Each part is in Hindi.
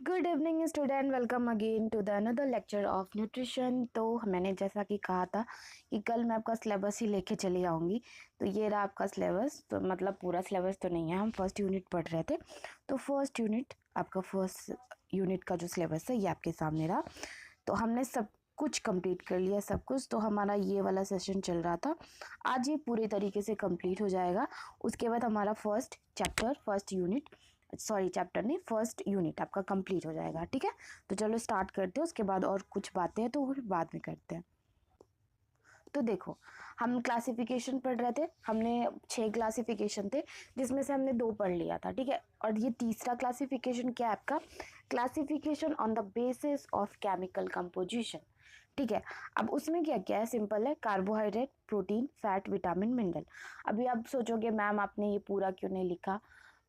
Good evening student, welcome again to the another lecture of nutrition. तो मैंने जैसा कि कहा था कि कल मैं आपका सिलेबस ही लेके चली आऊँगी। तो ये रहा आपका सिलेबस। तो मतलब पूरा सिलेबस तो नहीं है, हम फर्स्ट यूनिट पढ़ रहे थे। तो फर्स्ट यूनिट, आपका फर्स्ट यूनिट का जो सिलेबस है ये आपके सामने रहा। तो हमने सब कुछ कंप्लीट कर लिया, सब कुछ। तो हमारा ये वाला सेशन चल रहा था, आज ये पूरे तरीके से कंप्लीट हो जाएगा। उसके बाद हमारा first chapter, first unit, sorry chapter नहीं, फर्स्ट यूनिट आपका कंप्लीट हो जाएगा। ठीक है, तो चलो स्टार्ट करते हैं। उसके बाद और कुछ बातें हैं तो वो बाद में करते हैं। तो देखो, हम क्लासिफिकेशन पढ़ रहे थे। हमने 6 क्लासिफिकेशन थे जिसमें से हमने 2 पढ़ लिया था। ठीक है, और ये तीसरा क्लासिफिकेशन क्या है आपका? Classification on the basis of chemical composition. ठीक है, अब उसमें क्या क्या है? सिंपल है, carbohydrate, protein, fat, vitamin, mineral. अभी आप सोचोगे मैम आपने ये पूरा क्यों नहीं लिखा?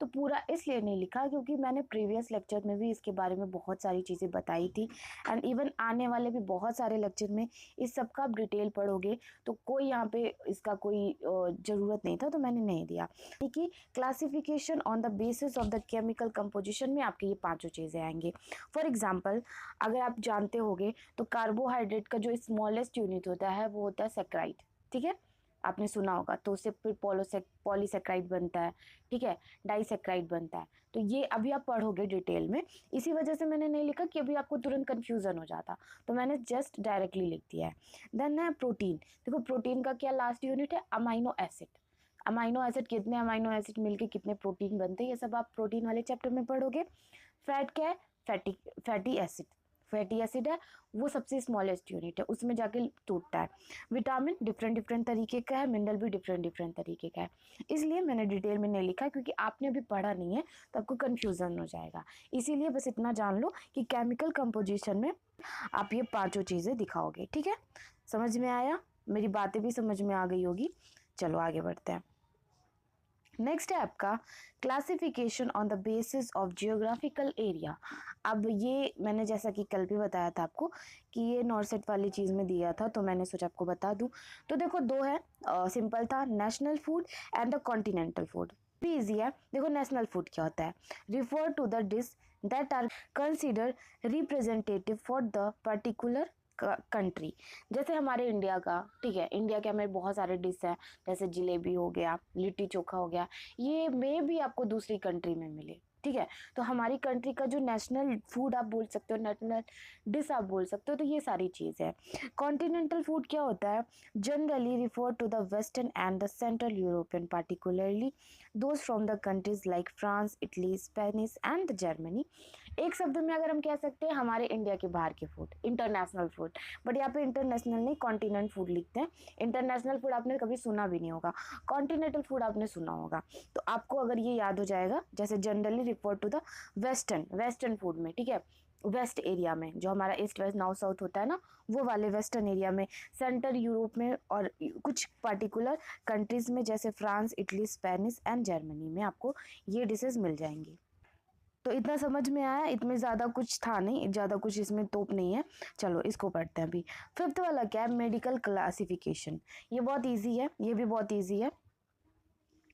तो पूरा इसलिए नहीं लिखा क्योंकि मैंने प्रीवियस लेक्चर में भी इसके बारे में बहुत सारी चीज़ें बताई थी, एंड इवन आने वाले भी बहुत सारे लेक्चर में इस सब का आप डिटेल पढ़ोगे। तो कोई यहाँ पे इसका कोई ज़रूरत नहीं था, तो मैंने नहीं दिया। कि classification on the basis of the chemical composition में आपके ये 5 चीज़ें आएंगे। फॉर एग्जाम्पल, अगर आप जानते होगे तो कार्बोहाइड्रेट का जो स्मॉलेस्ट यूनिट होता है वो होता है सेक्राइड। ठीक है, आपने सुना होगा। तो उससे फिर पॉलीसेक्राइड बनता है, ठीक है, डाइसेक्राइड बनता है। तो ये अभी आप पढ़ोगे डिटेल में, इसी वजह से मैंने नहीं लिखा कि अभी आपको तुरंत कंफ्यूजन हो जाता, तो मैंने जस्ट डायरेक्टली लिख दिया है। देन है प्रोटीन। देखो प्रोटीन का क्या लास्ट यूनिट है? Amino acid. अमाइनो एसिड, कितने अमाइनो एसिड मिलके कितने प्रोटीन बनते हैं, ये सब आप प्रोटीन वाले चैप्टर में पढ़ोगे। फैट क्या है? Fatty acid. फैटी एसिड है वो सबसे स्मॉलेस्ट यूनिट है, उसमें जाके टूटता है। विटामिन डिफरेंट डिफरेंट तरीके का है, मिनरल भी डिफरेंट डिफरेंट तरीके का है। इसलिए मैंने डिटेल में नहीं लिखा क्योंकि आपने अभी पढ़ा नहीं है तो आपको कन्फ्यूजन हो जाएगा। इसीलिए बस इतना जान लो कि केमिकल कंपोजिशन में आप ये 5 चीज़ें दिखाओगे। ठीक है, समझ में आया? मेरी बातें भी समझ में आ गई होगी। चलो आगे बढ़ते हैं। नेक्स्ट है आपका classification on the basis of geographical area. अब ये मैंने जैसा कि कल भी बताया था आपको कि ये नॉर्सेट वाली चीज़ में दिया था, तो मैंने सोचा आपको बता दूं। तो देखो 2 है, सिंपल था, national food and the continental food. भी ईजी है। देखो नेशनल फूड क्या होता है? Refer to the dish that are consider representative for the particular country. जैसे हमारे इंडिया का, ठीक है, इंडिया के हमें बहुत सारे डिश हैं, जैसे जलेबी हो गया, लिट्टी चोखा हो गया, ये मे भी आपको दूसरी कंट्री में मिले। ठीक है, तो हमारी कंट्री का जो नेशनल फूड आप बोल सकते हो, नेशनल डिश आप बोल सकते हो, तो ये सारी चीज़ है। कॉन्टिनेंटल फूड क्या होता है? Generally refer to the western and the central European, particularly those from the countries like France, Italy, Spanish and Germany. एक शब्द में अगर हम कह सकते हैं हमारे इंडिया के बाहर के फूड, इंटरनेशनल फूड। बट यहाँ पे इंटरनेशनल नहीं, कॉन्टिनेंट फूड लिखते हैं। इंटरनेशनल फूड आपने कभी सुना भी नहीं होगा, कॉन्टिनेंटल फूड आपने सुना होगा। तो आपको अगर ये याद हो जाएगा, जैसे generally refer to the western food में, ठीक है, वेस्ट एरिया में, जो हमारा ईस्ट वेस्ट नॉर्थ साउथ होता है ना, वो वाले वेस्टर्न एरिया में, सेंट्रल यूरोप में, और कुछ पर्टिकुलर कंट्रीज में जैसे France, Italy, Spanish and Germany में आपको ये डिशेज मिल जाएंगी। तो इतना समझ में आया? इसमें ज़्यादा कुछ था नहीं, ज़्यादा कुछ इसमें तोप नहीं है। चलो इसको पढ़ते हैं अभी। 5th वाला क्या है? Medical classification. ये बहुत इजी है, ये भी बहुत इजी है।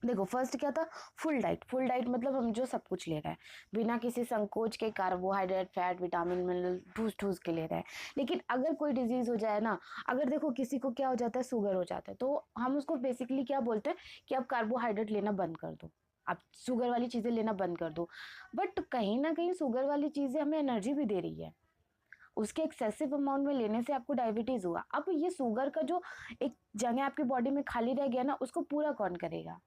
देखो फर्स्ट क्या था? Full diet. फुल डाइट मतलब हम जो सब कुछ ले रहे हैं बिना किसी संकोच के, कार्बोहाइड्रेट, फैट, विटामिन, मिनरल ठूस ठूस के ले रहे हैं। लेकिन अगर कोई डिजीज हो जाए ना, अगर देखो किसी को क्या हो जाता है, शुगर हो जाता है, तो हम उसको बेसिकली क्या बोलते हैं कि आप कार्बोहाइड्रेट लेना बंद कर दो, आप शुगर वाली चीज़ें लेना बंद कर दो। बट कहीं ना कहीं शुगर वाली चीज़ें हमें एनर्जी भी दे रही है, उसके एक्सेसिव अमाउंट में लेने से आपको डायबिटीज़ हुआ। अब ये शुगर का जो एक जगह आपकी बॉडी में खाली रह गया ना, उसको पूरा कौन करेगा?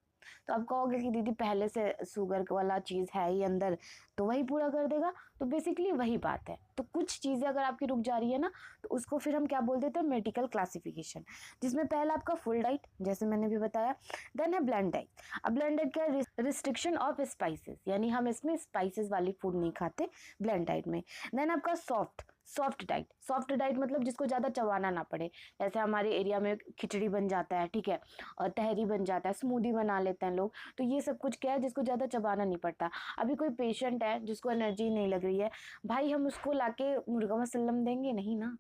तो आप कहोगे कि दीदी पहले से शुगर वाला चीज़ है ही अंदर, तो वही पूरा कर देगा। तो बेसिकली वही बात है। तो कुछ चीज़ें अगर आपकी रुक जा रही है ना, तो उसको फिर हम क्या बोल देते हैं? Medical classification. जिसमें पहला आपका फुल डाइट, जैसे मैंने भी बताया। देन है ब्लेंड डाइट। अब ब्लेंड डाइट क्या है? रिस्ट्रिक्शन ऑफ स्पाइसेस, यानी हम इसमें स्पाइसेस वाली फूड नहीं खाते ब्लेंड डाइट में। देन आपका सॉफ्ट डाइट। सॉफ्ट डाइट मतलब जिसको ज़्यादा चबाना ना पड़े, जैसे हमारे एरिया में खिचड़ी बन जाता है, ठीक है, और तहरी बन जाता है, स्मूदी बना लेते हैं लोग। तो ये सब कुछ क्या है? जिसको ज़्यादा चबाना नहीं पड़ता। अभी कोई पेशेंट है जिसको एनर्जी नहीं लग रही है, भाई हम उसको लाके मुर्गा मसल्लम देंगे नहीं ना,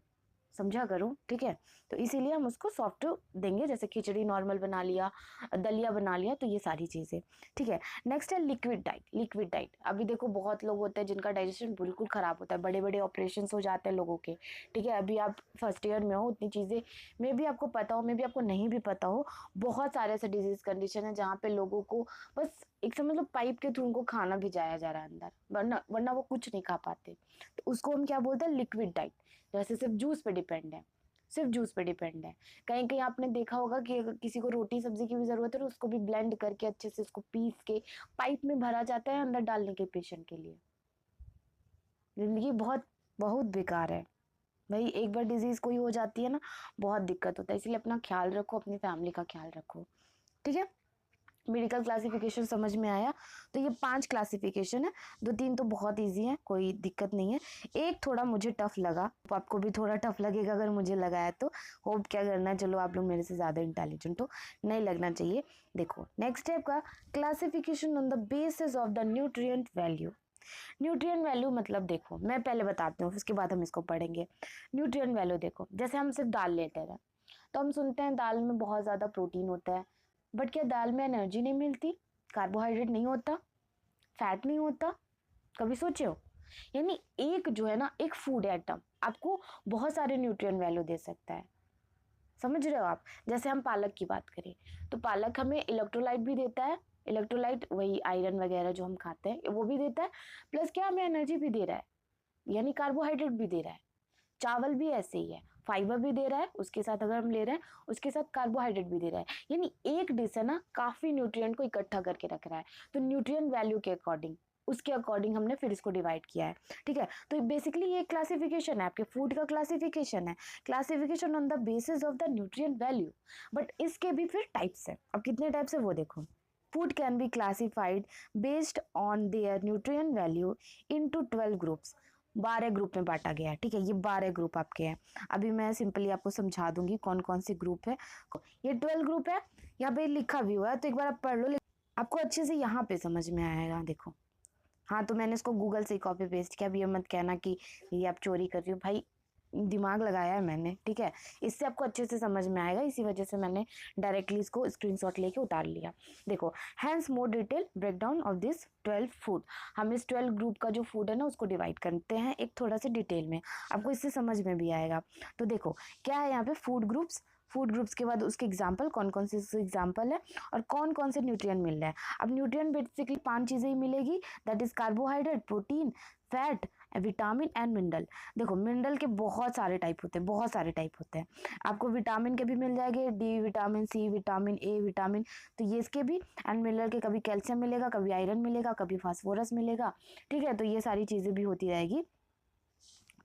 समझा करो, ठीक है। तो इसीलिए हम उसको सॉफ्ट देंगे, जैसे खिचड़ी नॉर्मल बना लिया, दलिया बना लिया, तो ये सारी चीज़ें, ठीक है। नेक्स्ट है लिक्विड डाइट। लिक्विड डाइट, अभी देखो बहुत लोग होते हैं जिनका डाइजेशन बिल्कुल ख़राब होता है, बड़े बड़े ऑपरेशन हो जाते हैं लोगों के, ठीक है। अभी आप फर्स्ट ईयर में हो, उतनी चीज़ें मे भी आपको पता हो, मे भी आपको नहीं भी पता हो, बहुत सारे ऐसे डिजीज कंडीशन है जहाँ पे लोगों को बस एक समझ लो पाइप के थ्रू उनको खाना भी जाया जा रहा है अंदर, वरना वरना वो कुछ नहीं खा पाते। तो उसको हम क्या बोलते हैं, लिक्विड डाइट। जैसे सिर्फ जूस पे डिपेंड है, सिर्फ जूस पे डिपेंड है। कहीं कहीं आपने देखा होगा कि अगर किसी को रोटी सब्जी की भी जरूरत है तो उसको भी ब्लेंड करके अच्छे से उसको पीस के पाइप में भरा जाता है अंदर डालने के पेशेंट के लिए। जिंदगी बहुत बहुत बेकार है भाई, एक बार डिजीज कोई हो जाती है ना, बहुत दिक्कत होता है। इसलिए अपना ख्याल रखो, अपनी फैमिली का ख्याल रखो, ठीक है। मेडिकल क्लासिफिकेशन समझ में आया। तो ये 5 क्लासिफिकेशन है, 2-3 तो बहुत इजी है, कोई दिक्कत नहीं है। एक थोड़ा मुझे टफ लगा, तो आपको भी थोड़ा टफ लगेगा अगर मुझे लगा है तो। होप क्या करना है, चलो आप लोग मेरे से ज़्यादा इंटेलिजेंट हो, नहीं लगना चाहिए। देखो नेक्स्ट है आपका classification on the basis of the nutrient value. Nutrient value मतलब देखो मैं पहले बताती हूँ, उसके बाद हम इसको पढ़ेंगे। न्यूट्रिएंट वैल्यू देखो, जैसे हम सिर्फ दाल लेते हैं तो हम सुनते हैं दाल में बहुत ज़्यादा प्रोटीन होता है, बट क्या दाल में एनर्जी नहीं मिलती, कार्बोहाइड्रेट नहीं होता, फैट नहीं होता, कभी सोचे हो? यानी एक जो है ना, एक फूड आइटम आपको बहुत सारे न्यूट्रिएंट वैल्यू दे सकता है, समझ रहे हो आप? जैसे हम पालक की बात करें तो पालक हमें इलेक्ट्रोलाइट भी देता है, इलेक्ट्रोलाइट वही आयरन वगैरह जो हम खाते हैं वो भी देता है, प्लस क्या हमें एनर्जी भी दे रहा है, यानी कार्बोहाइड्रेट भी दे रहा है। चावल भी ऐसे ही है, फाइबर भी दे रहा है, उसके साथ अगर हम ले रहे हैं उसके साथ कार्बोहाइड्रेट भी दे रहा है, यानी एक डिश है ना काफी न्यूट्रिएंट को इकट्ठा करके रख रहा है। तो न्यूट्रिएंट वैल्यू के अकॉर्डिंग, उसके अकॉर्डिंग हमने फिर इसको डिवाइड किया है, ठीक है। तो बेसिकली ये क्लासिफिकेशन है, आपके फूड का क्लासिफिकेशन है, classification on the basis of the nutrient value. But इसके भी फिर टाइप्स है, अब कितने टाइप्स है वो देखो। Food can be classified based on their nutrient value into 12 groups. 12 group में बांटा गया है, ठीक है। ये 12 ग्रुप आपके हैं। अभी मैं सिंपली आपको समझा दूंगी कौन कौन से ग्रुप है। ये 12 ग्रुप है, यहाँ पे लिखा भी हुआ है, तो एक बार आप पढ़ लो, आपको अच्छे से यहाँ पे समझ में आएगा। देखो हाँ, तो मैंने इसको गूगल से कॉपी पेस्ट किया, अब ये मत कहना कि ये आप चोरी कर रही हो, भाई दिमाग लगाया है मैंने, ठीक है। इससे आपको अच्छे से समझ में आएगा, इसी वजह से मैंने डायरेक्टली इसको स्क्रीनशॉट लेके उतार लिया। देखो hence more detail breakdown of this 12 food. हम इस 12 ग्रुप का जो फूड है ना उसको डिवाइड करते हैं एक थोड़ा सा डिटेल में, आपको इससे समझ में भी आएगा। तो देखो क्या है यहाँ पे, फूड ग्रुप्स, फूड ग्रुप्स के बाद उसके एग्जाम्पल, कौन कौन से एग्जाम्पल है और कौन कौन से न्यूट्रिएंट मिल रहा है। अब न्यूट्रिएंट बेसिकली 5 चीज़ें ही मिलेगी, that is carbohydrate, protein, fat, vitamin and mineral. देखो मिनरल के बहुत सारे टाइप होते हैं, बहुत सारे टाइप होते हैं। आपको विटामिन के भी मिल जाएंगे, D vitamin, C vitamin, A vitamin, तो ये इसके भी। एंड मिनरल के कभी कैल्शियम मिलेगा, कभी आयरन मिलेगा, कभी फास्फोरस मिलेगा, ठीक है। तो ये सारी चीज़ें भी होती रहेगी।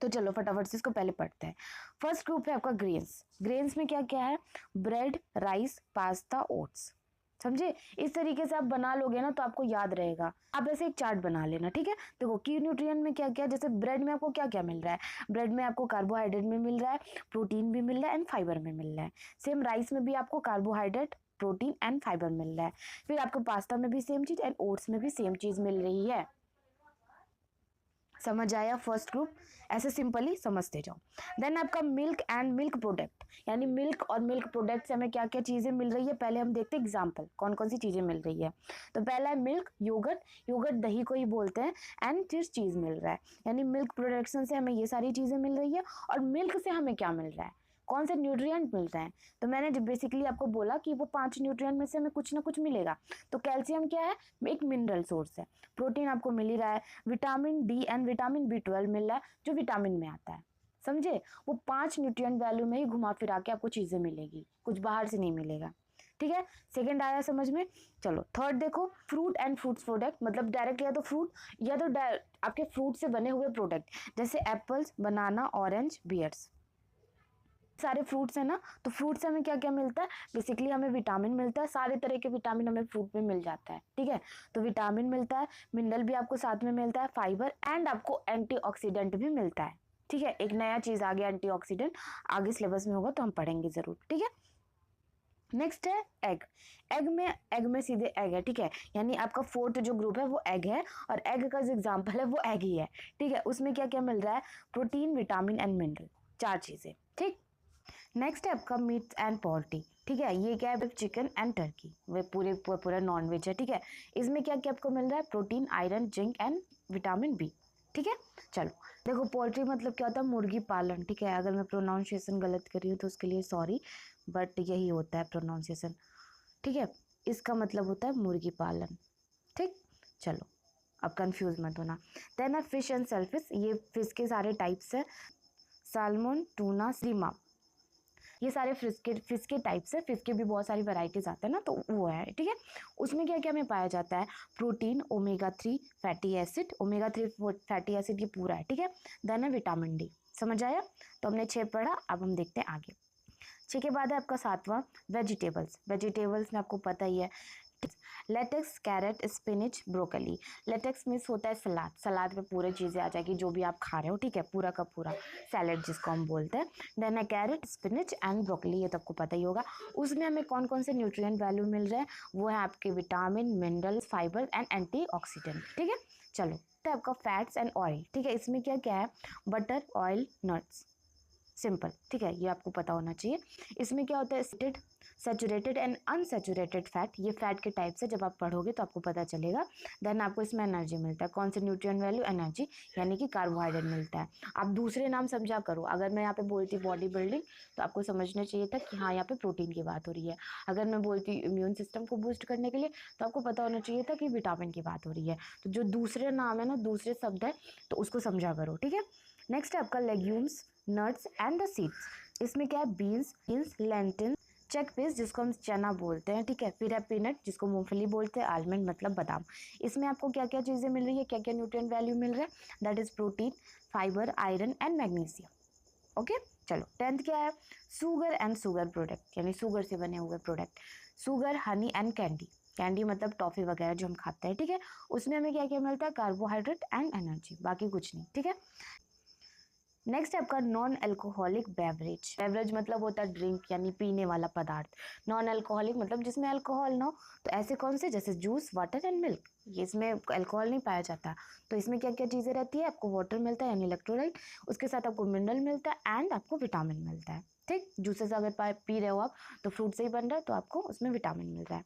तो चलो फटाफट से इसको पहले पढ़ते हैं। फर्स्ट ग्रुप है आपका ग्रेन्स। ग्रेन्स में क्या क्या है, ब्रेड, राइस, पास्ता, ओट्स, समझे? इस तरीके से आप बना लोगे ना तो आपको याद रहेगा। आप ऐसे एक चार्ट बना लेना, ठीक है। देखो की न्यूट्रिएंट में क्या क्या, जैसे ब्रेड में आपको क्या क्या मिल रहा है, ब्रेड में आपको कार्बोहाइड्रेट में मिल रहा है, प्रोटीन भी मिल रहा है एंड फाइबर में मिल रहा है। सेम राइस में भी आपको कार्बोहाइड्रेट, प्रोटीन एंड फाइबर मिल रहा है। फिर आपको पास्ता में भी सेम चीज एंड ओट्स में भी सेम चीज मिल रही है। समझ आया फर्स्ट ग्रुप, ऐसे सिंपली समझते जाओ। देन आपका मिल्क एंड मिल्क प्रोडक्ट, यानी मिल्क और मिल्क प्रोडक्ट से हमें क्या क्या चीज़ें मिल रही है, पहले हम देखते हैं एग्जाम्पल कौन कौन सी चीज़ें मिल रही है। तो पहला है मिल्क, योगर्ट, योगर्ट दही को ही बोलते हैं, एंड फिर चीज़ मिल रहा है, यानी मिल्क प्रोडक्शन से हमें ये सारी चीज़ें मिल रही है। और मिल्क से हमें क्या मिल रहा है, कौन से न्यूट्रिएंट मिल रहे हैं। तो मैंने बेसिकली आपको बोला कि वो 5 न्यूट्रिएंट में से हमें कुछ ना कुछ मिलेगा। तो कैल्शियम क्या है, एक मिनरल सोर्स है, प्रोटीन आपको मिल ही रहा है, vitamin D and vitamin B12 मिल रहा है जो विटामिन में आता है, समझे? वो 5 न्यूट्रिएंट वैल्यू में ही घुमा फिरा के आपको चीज़ें मिलेगी, कुछ बाहर से नहीं मिलेगा, ठीक है। सेकंड आया समझ में। चलो थर्ड देखो, फ्रूट एंड फ्रूट्स प्रोडक्ट, मतलब डायरेक्ट या तो फ्रूट या तो आपके फ्रूट से बने हुए प्रोडक्ट, जैसे एप्पल्स, बनाना, ऑरेंज, बियर्स, सारे फ्रूट्स है ना। तो फ्रूट से हमें क्या क्या मिलता है, बेसिकली हमें विटामिन मिलता है, सारे तरह के विटामिन हमें फ्रूट में मिल जाता है, ठीक है। तो विटामिन मिलता है, मिनरल भी आपको साथ में मिलता है, फाइबर एंड आपको एंटीऑक्सीडेंट भी मिलता है, ठीक है। एक नया चीज आ गया एंटीऑक्सीडेंट, आगे सिलेबस में होगा तो हम पढ़ेंगे जरूर, ठीक है। नेक्स्ट है एग। एग में सीधे एग है, ठीक है, यानी आपका फोर्थ जो ग्रुप है वो एग है, और एग का जो एग्जाम्पल है वो एग ही है, ठीक है। उसमें क्या क्या मिल रहा है, प्रोटीन, विटामिन एंड मिनरल, 4 चीजें, ठीक। नेक्स्ट है आपका मीट एंड पोल्ट्री। ठीक है, ये क्या है, चिकन एंड टर्की, वे पूरा नॉन वेज है। ठीक है, इसमें क्या क्या आपको मिल रहा है, protein, iron, zinc and vitamin B. ठीक है, चलो देखो पोल्ट्री मतलब क्या होता है, मुर्गी पालन। ठीक है, अगर मैं प्रोनाउंसिएशन गलत कर रही हूँ तो उसके लिए सॉरी, बट यही होता है प्रोनाउंसिएशन। ठीक है, इसका मतलब होता है मुर्गी पालन। ठीक, चलो अब कंफ्यूज मत होना। देन है फिश एंड सेलफिश, ये फिश के सारे टाइप्स है, साल्मन, टूना, सीमा, ये सारे फिश के टाइप्स है। फिश के भी बहुत सारी वैरायटीज आते हैं ना, तो वो है। ठीक है, उसमें क्या क्या में पाया जाता है, protein, omega 3 fatty acid, omega 3 fatty acid ये पूरा है। ठीक है, देन है विटामिन डी। समझ आया? तो हमने 6 पढ़ा, अब हम देखते हैं आगे। 6 के बाद है आपका 7वां वेजिटेबल्स। वेजिटेबल्स में आपको पता ही है, lettuce, carrot, spinach, broccoli. Lettuce means होता है सलाद, सलाद में पूरी चीज़ें आ जाएगी जो भी आप खा रहे हो। ठीक है, पूरा का पूरा सैलेड जिसको हम बोलते हैं। देन है कैरेट, स्पिनिच एंड ब्रोकली, ये तो आपको पता ही होगा। उसमें हमें कौन कौन से न्यूट्रिएंट वैल्यू मिल रहे हैं, वो है आपके vitamin, minerals, fibre and antioxidant. ठीक है, चलो तो आपका फैट्स एंड ऑयल। ठीक है, इसमें क्या क्या है, बटर, ऑयल, नट्स, सिंपल। ठीक है, ये आपको पता होना चाहिए। इसमें क्या होता है, state, saturated and unsaturated fat, ये फैट के टाइप्स है, जब आप पढ़ोगे तो आपको पता चलेगा। देन आपको इसमें एनर्जी मिलता है, कौन से न्यूट्रिएंट वैल्यू, एनर्जी यानी कि कार्बोहाइड्रेट मिलता है। आप दूसरे नाम समझा करो, अगर मैं यहाँ पे बोलती बॉडी बिल्डिंग तो आपको समझना चाहिए था कि हाँ यहाँ पे प्रोटीन की बात हो रही है। अगर मैं बोलती इम्यून सिस्टम को बूस्ट करने के लिए तो आपको पता होना चाहिए था कि विटामिन की बात हो रही है। तो जो दूसरे नाम है ना, दूसरे शब्द है, तो उसको समझा करो। ठीक है, नेक्स्ट है आपका legumes, nuts and the seeds. इसमें क्या है, बीन्स, लेंटिल, चिकपीस जिसको हम चना बोलते हैं। ठीक है, फिर है पीनट जिसको मूंगफली बोलते हैं, आलमंड मतलब बादाम। इसमें आपको क्या क्या चीज़ें मिल रही है, क्या क्या न्यूट्रिएंट वैल्यू मिल रहा है, that is protein, fibre, iron and magnesium. Okay, चलो 10th क्या है, शुगर एंड शुगर प्रोडक्ट, यानी शुगर से बने हुए product, sugar, honey and candy. Candy मतलब टॉफी वगैरह जो हम खाते हैं। ठीक है, उसमें हमें क्या क्या मिलता है, कार्बोहाइड्रेट एंड एनर्जी, बाकी कुछ नहीं। ठीक है, नेक्स्ट है आपका नॉन अल्कोहलिक बेवरेज। बेवरेज मतलब होता है ड्रिंक, यानी पीने वाला पदार्थ। नॉन अल्कोहलिक मतलब जिसमें अल्कोहल ना हो, तो ऐसे कौन से, जैसे जूस, वाटर एंड मिल्क, ये इसमें अल्कोहल नहीं पाया जाता। तो इसमें क्या क्या चीज़ें रहती है, आपको वाटर मिलता है यानी इलेक्ट्रोलाइट, उसके साथ आपको मिनरल मिलता है एंड आपको विटामिन मिलता है। ठीक, जूसेस अगर पी रहे हो आप तो फ्रूट से ही बन रहा है, तो आपको उसमें विटामिन मिल रहा है।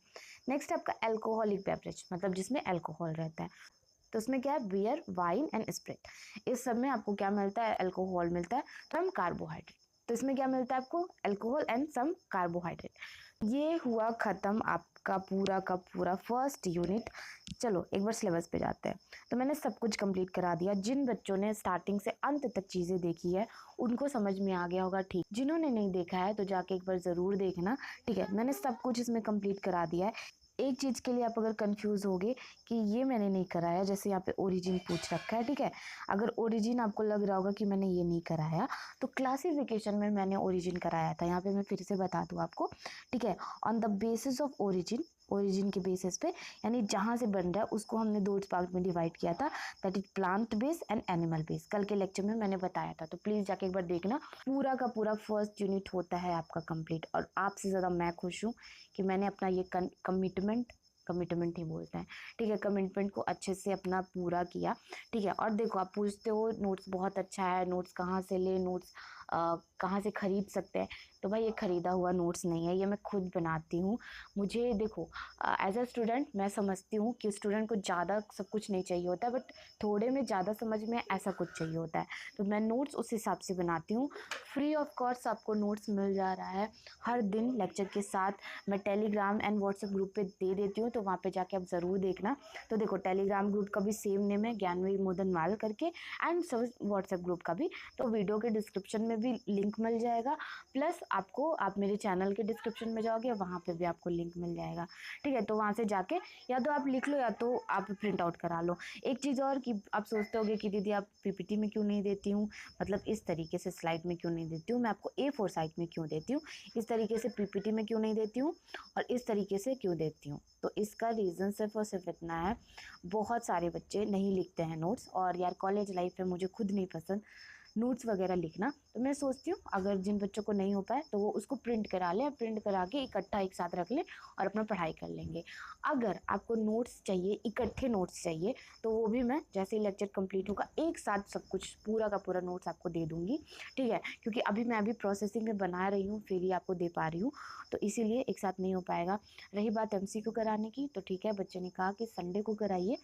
नेक्स्ट आपका अल्कोहलिक बेवरेज मतलब जिसमें अल्कोहल रहता है, तो उसमें क्या है, बियर, वाइन एंड स्प्रिट। इस सब में आपको क्या मिलता है, अल्कोहल मिलता है, तो हम कार्बोहाइड्रेट। तो इसमें क्या मिलता है आपको, अल्कोहल एंड सम कार्बोहाइड्रेट। ये हुआ खत्म आपका पूरा का पूरा फर्स्ट यूनिट। चलो एक बार सिलेबस पे जाते हैं। तो मैंने सब कुछ कंप्लीट करा दिया। जिन बच्चों ने स्टार्टिंग से अंत तक चीज़ें देखी है उनको समझ में आ गया होगा। ठीक, जिन्होंने नहीं देखा है तो जाके एक बार ज़रूर देखना। ठीक है, मैंने सब कुछ इसमें कंप्लीट करा दिया है। एक चीज़ के लिए आप अगर कंफ्यूज होगे कि ये मैंने नहीं कराया, जैसे यहाँ पे ओरिजिन पूछ रखा है। ठीक है, अगर ओरिजिन आपको लग रहा होगा कि मैंने ये नहीं कराया, तो क्लासिफिकेशन में मैंने ओरिजिन कराया था। यहाँ पे मैं फिर से बता दूँ आपको। ठीक है, on the basis of origin, origin के बेसिस पे, यानी जहाँ से बन रहा है उसको हमने दो पार्ट में डिवाइड किया था, that is plant base and animal base. कल के लेक्चर में मैंने बताया था, तो प्लीज़ जाके एक बार देखना। पूरा का पूरा फर्स्ट यूनिट होता है आपका कंप्लीट, और आपसे ज़्यादा मैं खुश हूँ कि मैंने अपना ये कमिटमेंट ही बोलते हैं। ठीक है, कमिटमेंट को अच्छे से अपना पूरा किया। ठीक है, और देखो आप पूछते हो नोट्स बहुत अच्छा है, नोट्स कहाँ से ले, नोट्स कहाँ से खरीद सकते हैं। तो भाई ये खरीदा हुआ नोट्स नहीं है, ये मैं खुद बनाती हूँ। मुझे देखो एज अ स्टूडेंट मैं समझती हूँ कि स्टूडेंट को ज़्यादा सब कुछ नहीं चाहिए होता है, बट थोड़े में ज़्यादा समझ में ऐसा कुछ चाहिए होता है। तो मैं नोट्स उस हिसाब से बनाती हूँ। फ्री ऑफ कॉस्ट आपको नोट्स मिल जा रहा है हर दिन लेक्चर के साथ। मैं टेलीग्राम एंड व्हाट्सएप ग्रुप पे दे देती हूँ, तो वहाँ पे जाके आप ज़रूर देखना। तो देखो टेलीग्राम ग्रुप का भी सेम नेम है, ज्ञानवी मोदनवाल करके, एंड सब व्हाट्सएप ग्रुप का भी। तो वीडियो के डिस्क्रिप्शन में भी लिंक मिल जाएगा, प्लस आपको आप मेरे चैनल के डिस्क्रिप्शन में जाओगे वहाँ पे भी आपको लिंक मिल जाएगा। ठीक है, तो वहाँ से जाके या तो आप लिख लो या तो आप प्रिंट आउट करा लो। एक चीज़ और कि आप सोचते होगे कि दीदी आप पीपीटी में क्यों नहीं देती हूँ, मतलब इस तरीके से स्लाइड में क्यों नहीं देती हूँ, मैं आपको A4 साइज में क्यों देती हूँ, इस तरीके से पीपीटी में क्यों नहीं देती हूँ, और इस तरीके से क्यों देती हूँ। तो इसका रीज़न सिर्फ और सिर्फ इतना है, बहुत सारे बच्चे नहीं लिखते हैं नोट्स, और यार कॉलेज लाइफ में मुझे खुद नहीं पसंद। नोट्स वगैरह लिखना, तो मैं सोचती हूँ अगर जिन बच्चों को नहीं हो पाए तो वो उसको प्रिंट करा लें, प्रिंट करा के इकट्ठा एक साथ रख लें और अपना पढ़ाई कर लेंगे। अगर आपको नोट्स चाहिए, इकट्ठे नोट्स चाहिए, तो वो भी मैं जैसे ही लेक्चर कंप्लीट होगा एक साथ सब कुछ पूरा का पूरा नोट्स आपको दे दूँगी, ठीक है? क्योंकि अभी प्रोसेसिंग में बना रही हूँ, फिर ही आपको दे पा रही हूँ, तो इसीलिए एक साथ नहीं हो पाएगा। रही बात एमसीक्यू कराने की, तो ठीक है, बच्चे ने कहा कि संडे को कराइए,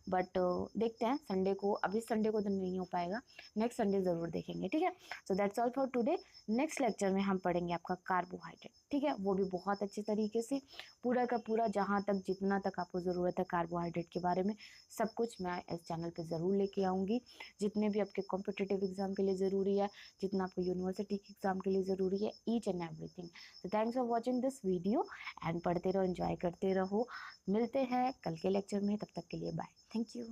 बट देखते हैं संडे को, अभी संडे को तो नहीं हो पाएगा, नेक्स्ट संडे ज़रूर देखेंगे, ठीक है? So that's all for today. Next lecture में हम पढ़ेंगे आपका कार्बोहाइड्रेट, ठीक है? वो भी बहुत अच्छे तरीके से पूरा का पूरा, जहाँ तक जितना तक आपको ज़रूरत है कार्बोहाइड्रेट के बारे में, सब कुछ मैं इस चैनल पे ज़रूर लेके आऊँगी। जितने भी आपके कॉम्पिटिटिव एग्ज़ाम के लिए ज़रूरी है, जितना आपको यूनिवर्सिटी के एग्ज़ाम के लिए ज़रूरी है, ईच एंड एवरीथिंग। तो thanks for watching this video and पढ़ते रहो, एंजॉय करते रहो। मिलते हैं कल के लेक्चर में, तब तक के लिए बाय। Thank you.